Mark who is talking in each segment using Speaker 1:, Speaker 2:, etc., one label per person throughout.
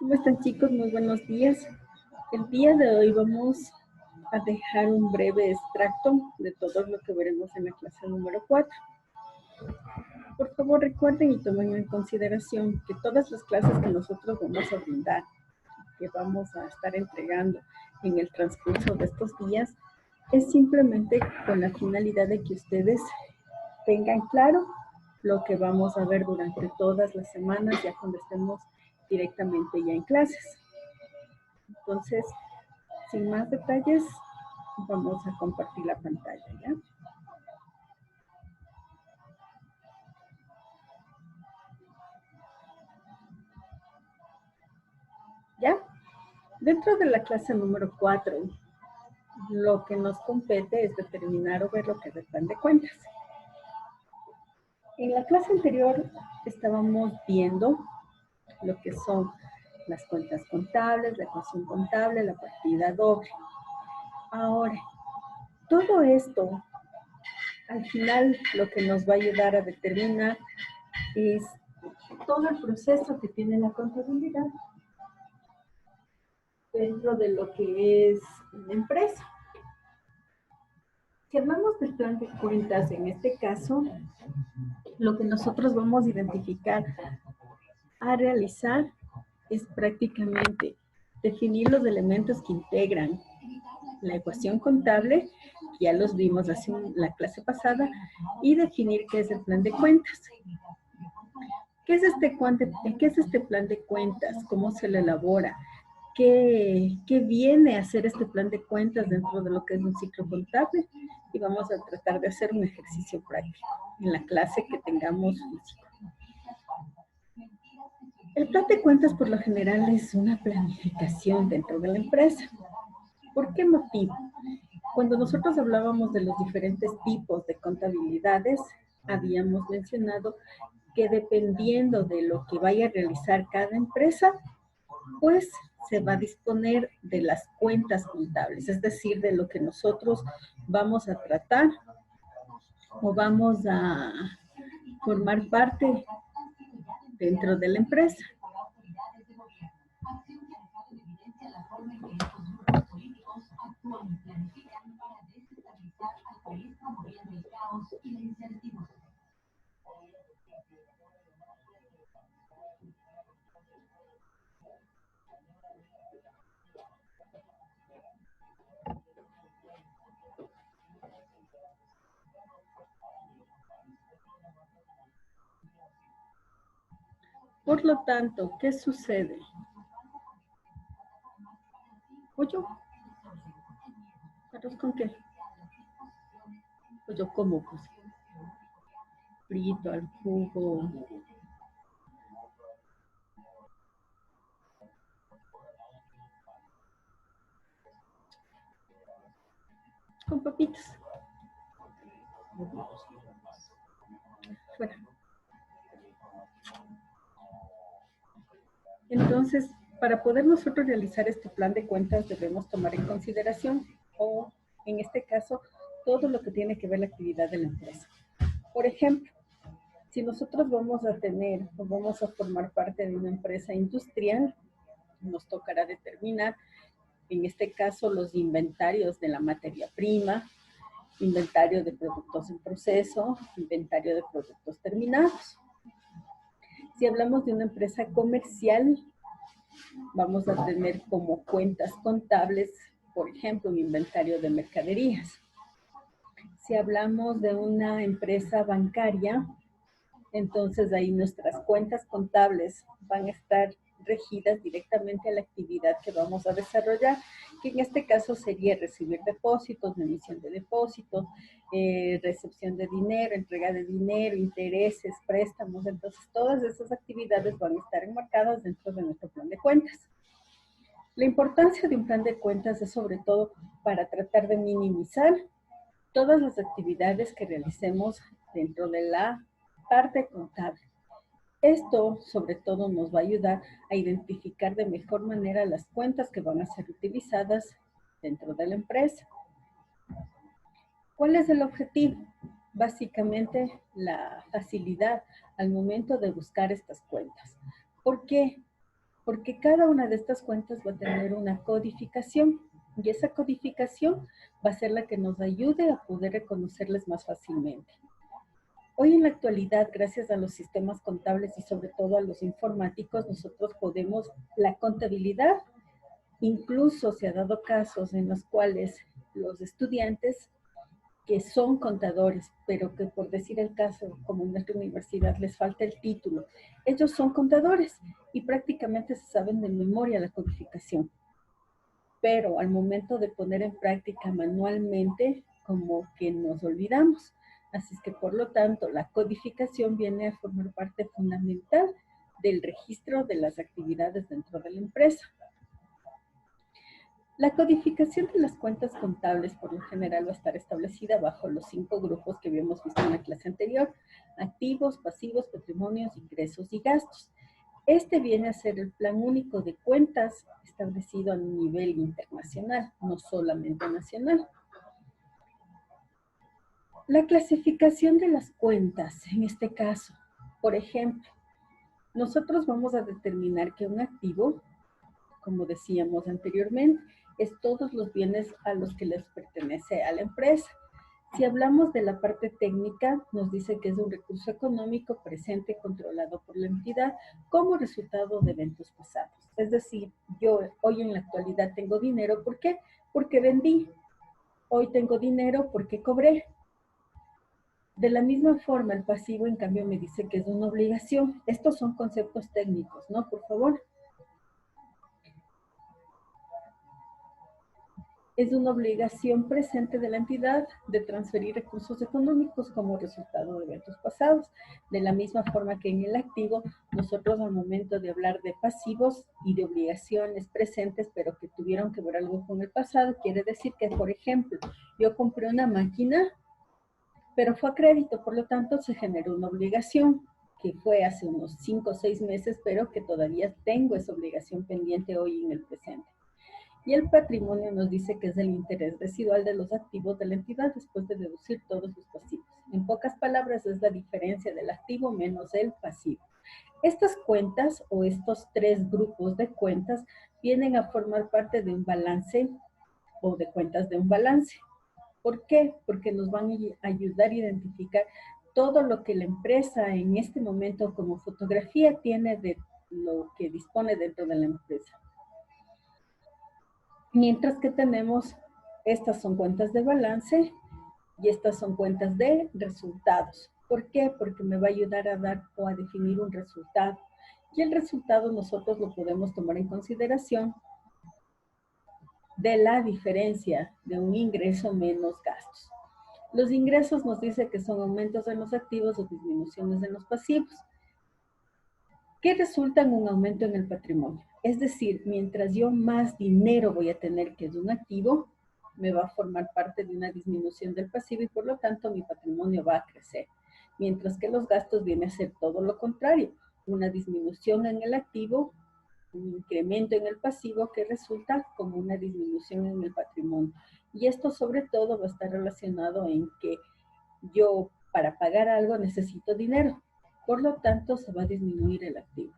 Speaker 1: ¿Cómo están, chicos? Muy buenos días. El día de hoy vamos a dejar un breve extracto de todo lo que veremos en la clase número 4. Por favor, recuerden y tomen en consideración que todas las clases que nosotros vamos a brindar, que vamos a estar entregando en el transcurso de estos días, es simplemente con la finalidad de que ustedes tengan claro lo que vamos a ver durante todas las semanas, ya cuando estemos directamente ya en clases. Entonces, sin más detalles, vamos a compartir la pantalla, ¿ya? ¿Ya? Dentro de la clase número 4, lo que nos compete es determinar o ver lo que es el plan de cuentas. En la clase anterior estábamos viendo lo que son las cuentas contables, la ecuación contable, la partida doble. Ahora, todo esto, al final, lo que nos va a ayudar a determinar es todo el proceso que tiene la contabilidad dentro de lo que es una empresa. Si hablamos del plan de cuentas, en este caso, lo que nosotros vamos a identificar a realizar es prácticamente definir los elementos que integran la ecuación contable, que ya los vimos hace la clase pasada, y definir qué es el plan de cuentas. ¿Qué es este plan de cuentas? ¿Cómo se lo elabora? ¿Qué viene a hacer este plan de cuentas dentro de lo que es un ciclo contable? Y vamos a tratar de hacer un ejercicio práctico en la clase que tengamos físico. El plan de cuentas por lo general es una planificación dentro de la empresa. ¿Por qué motivo? Cuando nosotros hablábamos de los diferentes tipos de contabilidades, habíamos mencionado que dependiendo de lo que vaya a realizar cada empresa, pues se va a disponer de las cuentas contables, es decir, de lo que nosotros vamos a tratar o vamos a formar parte dentro de la empresa. Por lo tanto, ¿qué sucede? ¿Pollo? ¿Arroz con qué? Pollo como, pues, frito, al jugo. Con papitas. Fuera. Entonces, para poder nosotros realizar este plan de cuentas debemos tomar en consideración, o en este caso, todo lo que tiene que ver la actividad de la empresa. Por ejemplo, si nosotros vamos a tener o vamos a formar parte de una empresa industrial, nos tocará determinar, en este caso, los inventarios de la materia prima, inventario de productos en proceso, inventario de productos terminados. Si hablamos de una empresa comercial, vamos a tener como cuentas contables, por ejemplo, un inventario de mercaderías. Si hablamos de una empresa bancaria, entonces ahí nuestras cuentas contables van a estar regidas directamente a la actividad que vamos a desarrollar, que en este caso sería recibir depósitos, emisión de depósitos, recepción de dinero, entrega de dinero, intereses, préstamos. Entonces todas esas actividades van a estar enmarcadas dentro de nuestro plan de cuentas. La importancia de un plan de cuentas es sobre todo para tratar de minimizar todas las actividades que realicemos dentro de la parte contable. Esto, sobre todo, nos va a ayudar a identificar de mejor manera las cuentas que van a ser utilizadas dentro de la empresa. ¿Cuál es el objetivo? Básicamente, la facilidad al momento de buscar estas cuentas. ¿Por qué? Porque cada una de estas cuentas va a tener una codificación y esa codificación va a ser la que nos ayude a poder reconocerles más fácilmente. Hoy en la actualidad, gracias a los sistemas contables y sobre todo a los informáticos, nosotros podemos, la contabilidad, incluso se ha dado casos en los cuales los estudiantes que son contadores, pero que por decir el caso, como en nuestra universidad les falta el título, ellos son contadores y prácticamente se saben de memoria la codificación. Pero al momento de poner en práctica manualmente, como que nos olvidamos. Así es que por lo tanto, la codificación viene a formar parte fundamental del registro de las actividades dentro de la empresa. La codificación de las cuentas contables por lo general va a estar establecida bajo los 5 grupos que habíamos visto en la clase anterior: activos, pasivos, patrimonios, ingresos y gastos. Este viene a ser el plan único de cuentas establecido a nivel internacional, no solamente nacional. La clasificación de las cuentas, en este caso, por ejemplo, nosotros vamos a determinar que un activo, como decíamos anteriormente, es todos los bienes a los que les pertenece a la empresa. Si hablamos de la parte técnica, nos dice que es un recurso económico presente controlado por la entidad como resultado de eventos pasados. Es decir, yo hoy en la actualidad tengo dinero, ¿por qué? Porque vendí. Hoy tengo dinero porque cobré. De la misma forma, el pasivo, en cambio, me dice que es una obligación. Estos son conceptos técnicos, ¿no? Por favor. Es una obligación presente de la entidad de transferir recursos económicos como resultado de eventos pasados. De la misma forma que en el activo, nosotros al momento de hablar de pasivos y de obligaciones presentes, pero que tuvieron que ver algo con el pasado, quiere decir que, por ejemplo, yo compré una máquina, pero fue a crédito, por lo tanto se generó una obligación que fue hace unos 5 o 6 meses, pero que todavía tengo esa obligación pendiente hoy en el presente. Y el patrimonio nos dice que es el interés residual de los activos de la entidad después de deducir todos sus pasivos. En pocas palabras, es la diferencia del activo menos el pasivo. Estas cuentas o estos 3 grupos de cuentas vienen a formar parte de un balance o de cuentas de un balance. ¿Por qué? Porque nos van a ayudar a identificar todo lo que la empresa en este momento como fotografía tiene de lo que dispone dentro de la empresa. Mientras que tenemos, estas son cuentas de balance y estas son cuentas de resultados. ¿Por qué? Porque me va a ayudar a dar o a definir un resultado. Y el resultado nosotros lo podemos tomar en consideración de la diferencia de un ingreso menos gastos. Los ingresos nos dice que son aumentos en los activos o disminuciones en los pasivos, que resulta en un aumento en el patrimonio. Es decir, mientras yo más dinero voy a tener que es un activo, me va a formar parte de una disminución del pasivo y por lo tanto mi patrimonio va a crecer. Mientras que los gastos viene a ser todo lo contrario, una disminución en el activo, un incremento en el pasivo que resulta como una disminución en el patrimonio. Y esto sobre todo va a estar relacionado en que yo para pagar algo necesito dinero. Por lo tanto, se va a disminuir el activo.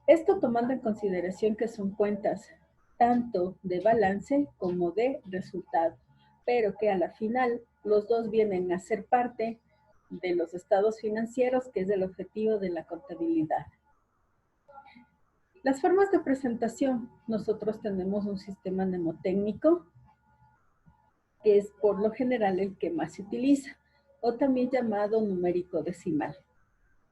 Speaker 1: Esto tomando en consideración que son cuentas tanto de balance como de resultado, pero que a la final los dos vienen a ser parte de los estados financieros, que es el objetivo de la contabilidad. Las formas de presentación. Nosotros tenemos un sistema mnemotécnico, que es por lo general el que más se utiliza, o también llamado numérico decimal.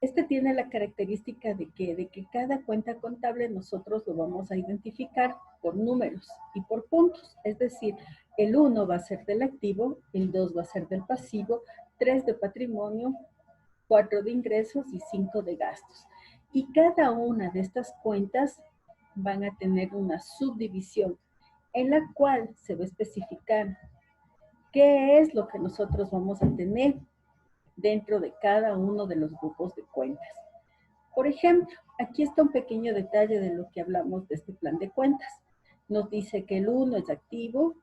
Speaker 1: Este tiene la característica de que cada cuenta contable nosotros lo vamos a identificar por números y por puntos. Es decir, el 1 va a ser del activo, el 2 va a ser del pasivo, 3 de patrimonio, 4 de ingresos y 5 de gastos. Y cada una de estas cuentas van a tener una subdivisión en la cual se va a especificar qué es lo que nosotros vamos a tener dentro de cada uno de los grupos de cuentas. Por ejemplo, aquí está un pequeño detalle de lo que hablamos de este plan de cuentas. Nos dice que el 1 es activo,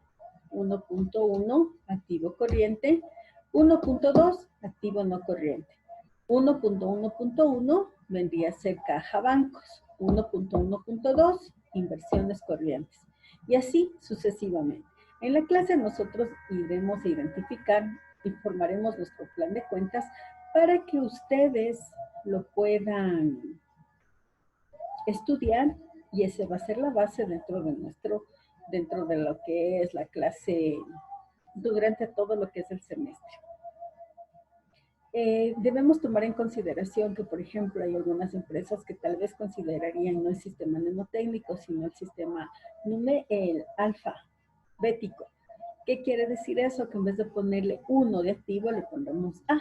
Speaker 1: 1.1, activo corriente, 1.2, activo no corriente. 1.1.1 vendría a ser caja bancos. 1.1.2, inversiones corrientes. Y así sucesivamente. En la clase nosotros iremos a identificar y formaremos nuestro plan de cuentas para que ustedes lo puedan estudiar y ese va a ser la base dentro de lo que es la clase durante todo lo que es el semestre. Debemos tomar en consideración que, por ejemplo, hay algunas empresas que tal vez considerarían no el sistema mnemotécnico, sino el sistema el alfabético. ¿Qué quiere decir eso? Que en vez de ponerle 1 de activo, le pondremos A,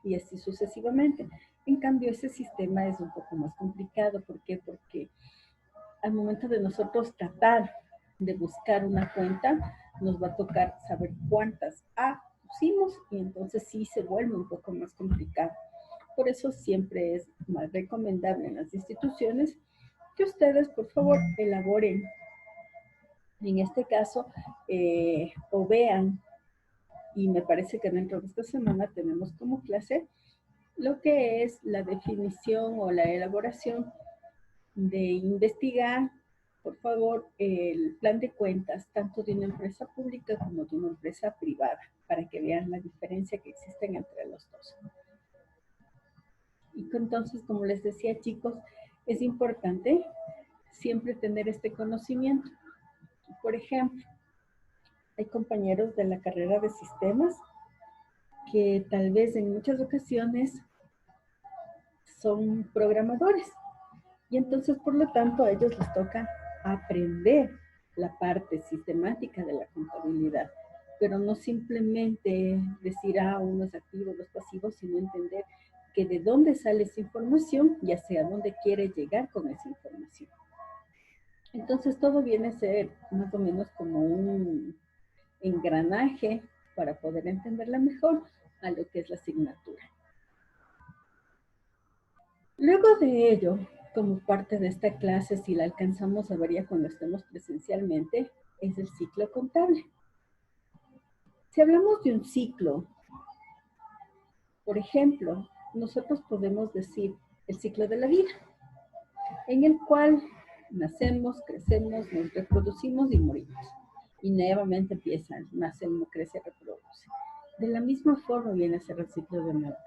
Speaker 1: y así sucesivamente. En cambio, ese sistema es un poco más complicado. ¿Por qué? Porque al momento de nosotros tratar de buscar una cuenta, nos va a tocar saber cuántas A pusimos y entonces sí se vuelve un poco más complicado. Por eso siempre es más recomendable en las instituciones que ustedes, por favor, elaboren, en este caso, o vean, y me parece que dentro de esta semana tenemos como clase lo que es la definición o la elaboración de investigar, por favor, el plan de cuentas tanto de una empresa pública como de una empresa privada, para que vean la diferencia que existen entre los dos. Y entonces, como les decía, chicos, es importante siempre tener este conocimiento. Por ejemplo, hay compañeros de la carrera de sistemas que tal vez en muchas ocasiones son programadores. Y entonces, por lo tanto, a ellos les toca aprender la parte sistemática de la contabilidad, pero no simplemente decir, uno es activo, los pasivos, sino entender que de dónde sale esa información y hacia dónde quiere llegar con esa información. Entonces, todo viene a ser más o menos como un engranaje para poder entenderla mejor a lo que es la asignatura. Luego de ello, como parte de esta clase, si la alcanzamos a ver ya cuando estemos presencialmente, es el ciclo contable. Si hablamos de un ciclo, por ejemplo, nosotros podemos decir el ciclo de la vida, en el cual nacemos, crecemos, nos reproducimos y morimos. Y nuevamente empiezan, nacemos, crece, reproduce. De la misma forma viene a ser el ciclo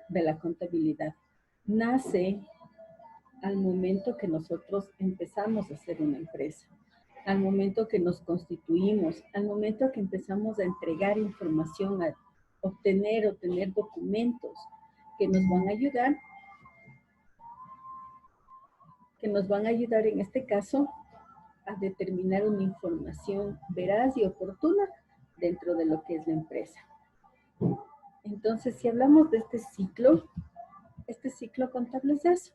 Speaker 1: de la contabilidad. Nace al momento que nosotros empezamos a ser una empresa, al momento que nos constituimos, al momento que empezamos a entregar información, a obtener o tener documentos que nos van a ayudar en este caso a determinar una información veraz y oportuna dentro de lo que es la empresa. Entonces, si hablamos de este ciclo contable es eso.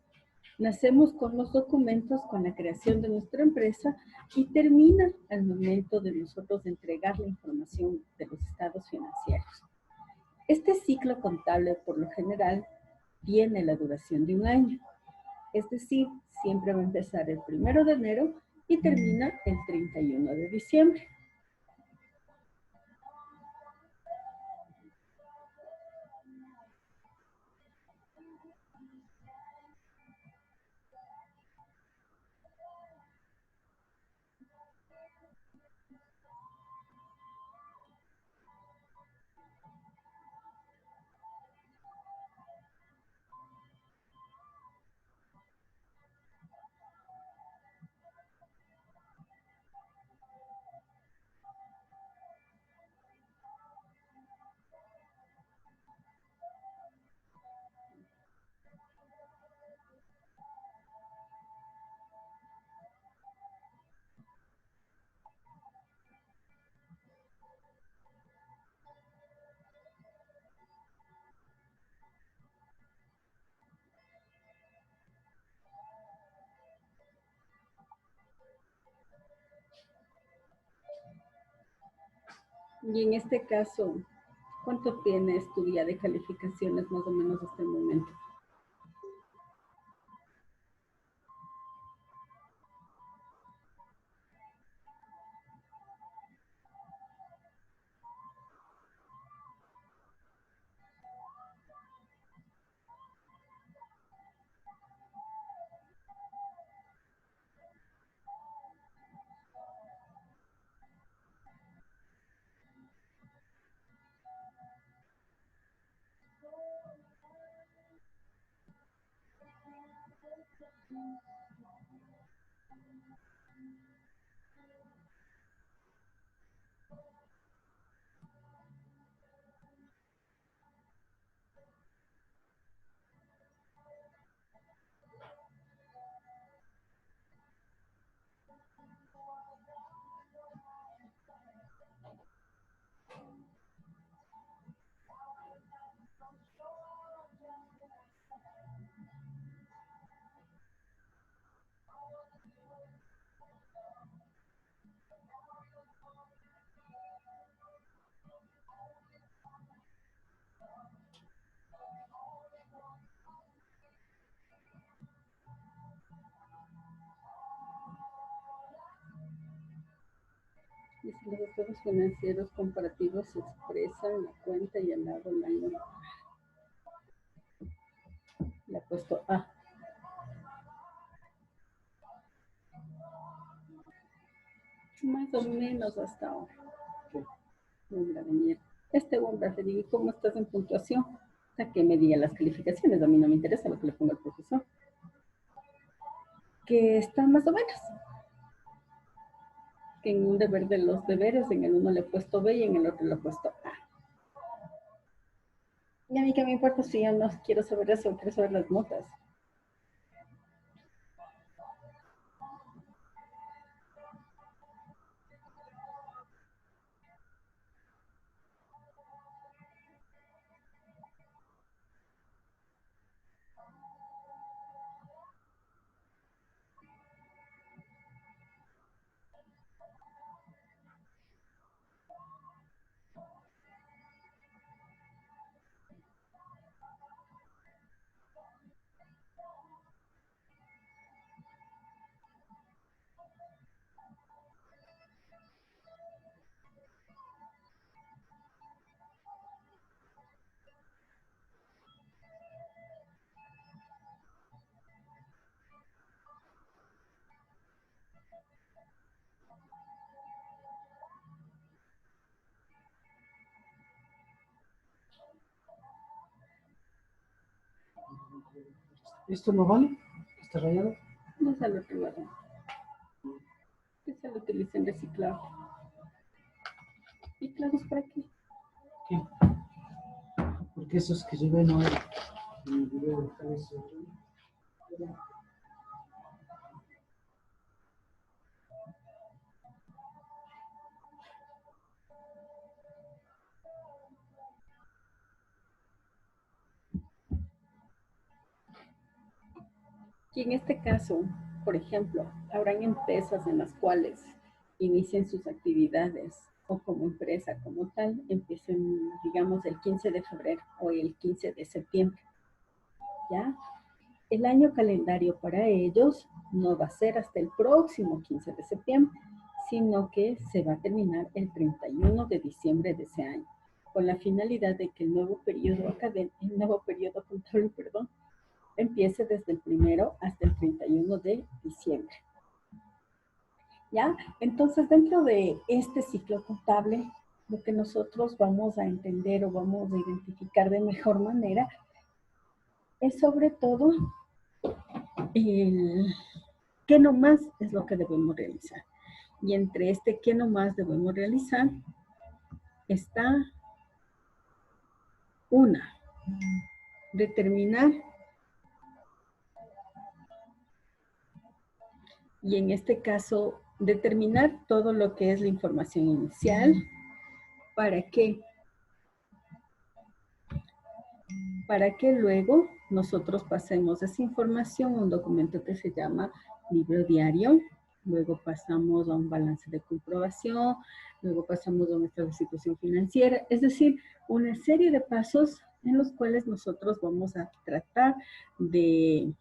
Speaker 1: Nacemos con los documentos, con la creación de nuestra empresa y termina al momento de nosotros entregar la información de los estados financieros. Este ciclo contable, por lo general, tiene la duración de un año. Es decir, siempre va a empezar el 1 de enero y termina el 31 de diciembre. Y en este caso, ¿cuánto tienes tu guía de calificaciones más o menos hasta el momento? Dice, los estados financieros comparativos se expresan la cuenta y al lado el año. Le he puesto A. Más o menos hasta ahora. Hombre de mierda. Hombre, le digo, ¿cómo estás en puntuación? Hasta que me diga las calificaciones, a mí no me interesa lo que le ponga el profesor. Que está más o menos. Que en un deber de los deberes, en el uno le he puesto B y en el otro le he puesto A. Y a mí que me importa si yo no quiero saber eso, quiero saber las notas.
Speaker 2: ¿Esto no vale? ¿Está rayado?
Speaker 1: No se lo utiliza. Que se lo utilicen reciclado. ¿Y clavos para qué?
Speaker 2: ¿Qué? Porque esos que yo veo no hay. Y voy a dejar eso.
Speaker 1: Y en este caso, por ejemplo, habrán empresas en las cuales inicien sus actividades o como empresa como tal, empiecen, digamos, el 15 de febrero o el 15 de septiembre. ¿Ya? El año calendario para ellos no va a ser hasta el próximo 15 de septiembre, sino que se va a terminar el 31 de diciembre de ese año, con la finalidad de que el nuevo periodo contable, empiece desde el 1 hasta el 31 de diciembre. ¿Ya? Entonces, dentro de este ciclo contable, lo que nosotros vamos a entender o vamos a identificar de mejor manera es sobre todo el qué nomás es lo que debemos realizar. Y entre este qué nomás debemos realizar está una, determinar, y en este caso determinar todo lo que es la información inicial. ¿Para qué? Para que luego nosotros pasemos esa información a un documento que se llama libro diario, luego pasamos a un balance de comprobación, luego pasamos a nuestra situación financiera, es decir, una serie de pasos en los cuales nosotros vamos a tratar de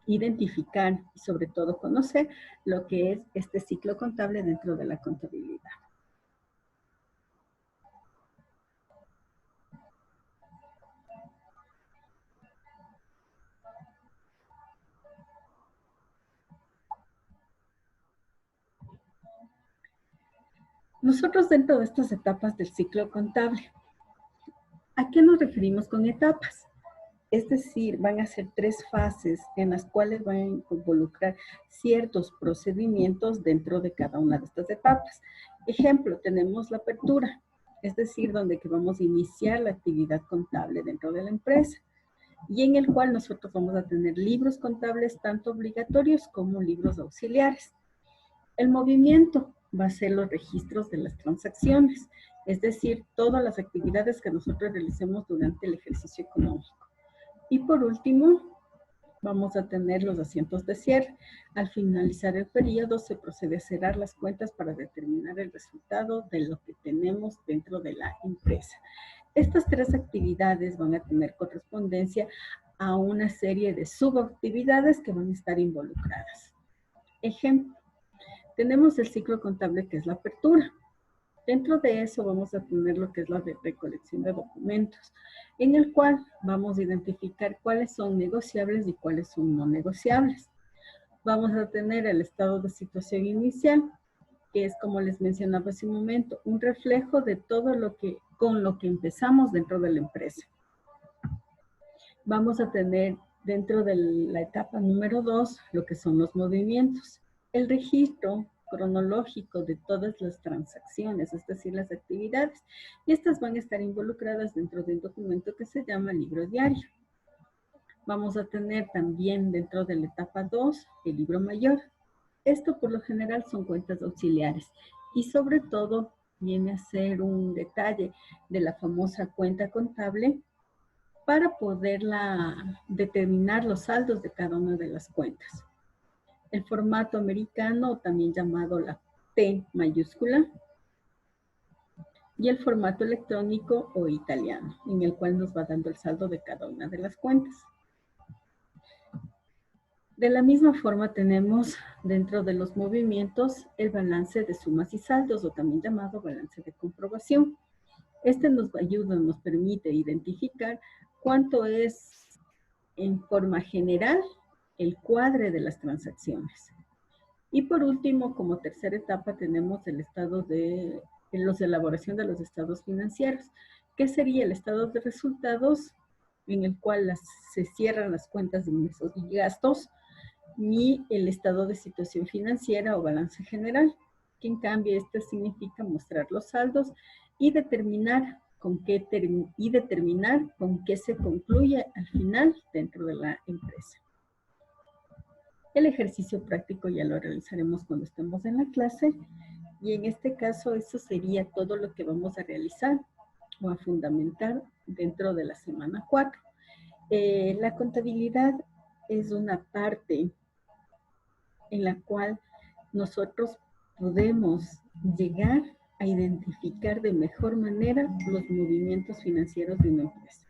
Speaker 1: identificar y sobre todo conocer lo que es este ciclo contable dentro de la contabilidad. Nosotros dentro de estas etapas del ciclo contable, ¿a qué nos referimos con etapas? Es decir, van a ser 3 fases en las cuales van a involucrar ciertos procedimientos dentro de cada una de estas etapas. Ejemplo, tenemos la apertura, es decir, donde que vamos a iniciar la actividad contable dentro de la empresa y en el cual nosotros vamos a tener libros contables tanto obligatorios como libros auxiliares. El movimiento va a ser los registros de las transacciones, es decir, todas las actividades que nosotros realicemos durante el ejercicio económico. Y por último, vamos a tener los asientos de cierre. Al finalizar el periodo, se procede a cerrar las cuentas para determinar el resultado de lo que tenemos dentro de la empresa. Estas 3 actividades van a tener correspondencia a una serie de subactividades que van a estar involucradas. Ejemplo, tenemos el ciclo contable que es la apertura. Dentro de eso vamos a tener lo que es la recolección de documentos, en el cual vamos a identificar cuáles son negociables y cuáles son no negociables. Vamos a tener el estado de situación inicial, que es, como les mencionaba hace un momento, un reflejo de todo lo que, con lo que empezamos dentro de la empresa. Vamos a tener dentro de la etapa número 2 lo que son los movimientos. El registro cronológico de todas las transacciones, es decir, las actividades. Y estas van a estar involucradas dentro de un documento que se llama libro diario. Vamos a tener también dentro de la etapa 2 el libro mayor. Esto por lo general son cuentas auxiliares y sobre todo viene a ser un detalle de la famosa cuenta contable para poderla determinar los saldos de cada una de las cuentas. El formato americano, también llamado la P mayúscula, y el formato electrónico o italiano, en el cual nos va dando el saldo de cada una de las cuentas. De la misma forma tenemos dentro de los movimientos el balance de sumas y saldos, o también llamado balance de comprobación. Este nos ayuda, nos permite identificar cuánto es en forma general el cuadre de las transacciones. Y por último, como tercera etapa, tenemos el estado de la elaboración de los estados financieros, que sería el estado de resultados en el cual se cierran las cuentas de ingresos y gastos, ni el estado de situación financiera o balance general, que en cambio este significa mostrar los saldos y determinar con qué se concluye al final dentro de la empresa. El ejercicio práctico ya lo realizaremos cuando estemos en la clase, y en este caso eso sería todo lo que vamos a realizar o a fundamentar dentro de la semana 4. La contabilidad es una parte en la cual nosotros podemos llegar a identificar de mejor manera los movimientos financieros de una empresa.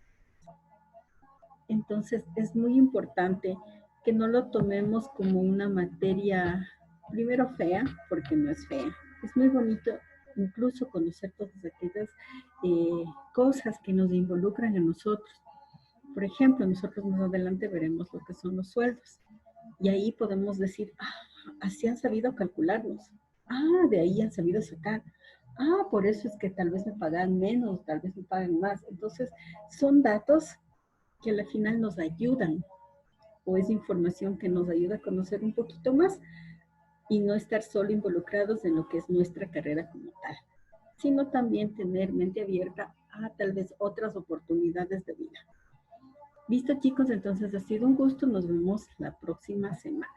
Speaker 1: Entonces, es muy importante que no lo tomemos como una materia, primero fea, porque no es fea. Es muy bonito incluso conocer todas aquellas cosas que nos involucran a nosotros. Por ejemplo, nosotros más adelante veremos lo que son los sueldos. Y ahí podemos decir, así han sabido calcularlos. De ahí han sabido sacar. Por eso es que tal vez me pagan menos, tal vez me pagan más. Entonces, son datos que al final nos ayudan, o es información que nos ayuda a conocer un poquito más y no estar solo involucrados en lo que es nuestra carrera como tal, sino también tener mente abierta a tal vez otras oportunidades de vida. Listo, chicos, entonces ha sido un gusto. Nos vemos la próxima semana.